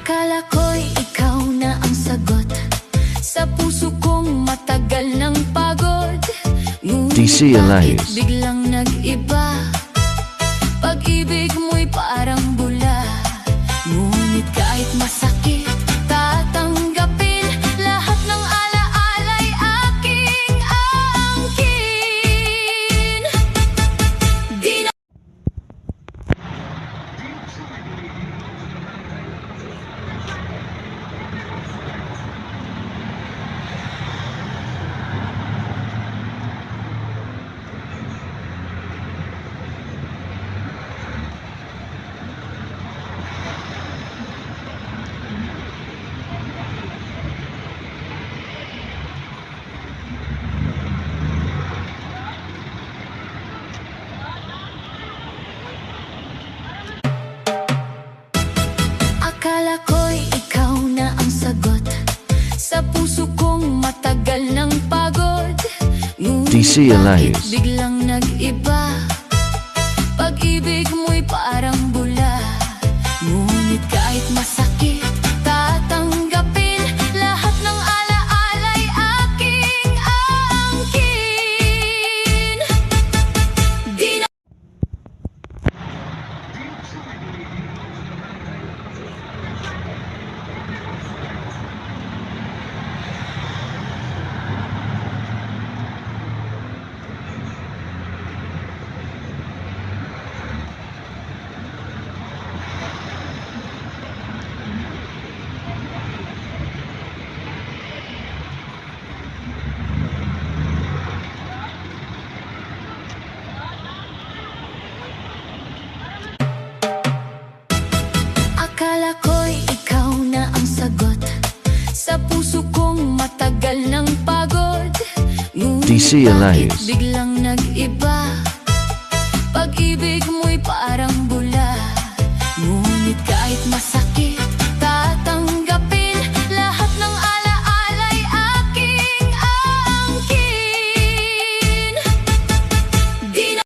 Akala ko'y ikaw na ang sagot sa puso kong matagal ng pagod. DC Ngunit Elias. bakit biglang nag-iba? Pag-ibig mo'y parang bula. Ngunit kahit masakit, tatanggapin lahat ng alaala'y aking aangkin. Di na akala ko'y ikaw na ang sagot sa puso kong matagal ng pagod. Ngunit DC Elias. bakit biglang nag-iba? Pag-ibig mo'y parang bula. Ngunit kahit masakit, tatanggapin lahat ng alaala'y aking aangkin. Di na akala ko'y ikaw na ang sagot sa puso kong matagal ng pagod. Ngunit DC bakit Elias. biglang nag-iba? Pag-ibig mo'y parang bula. Ngunit kahit masakit, tatanggapin lahat ng alaala'y aking aangkin. Di na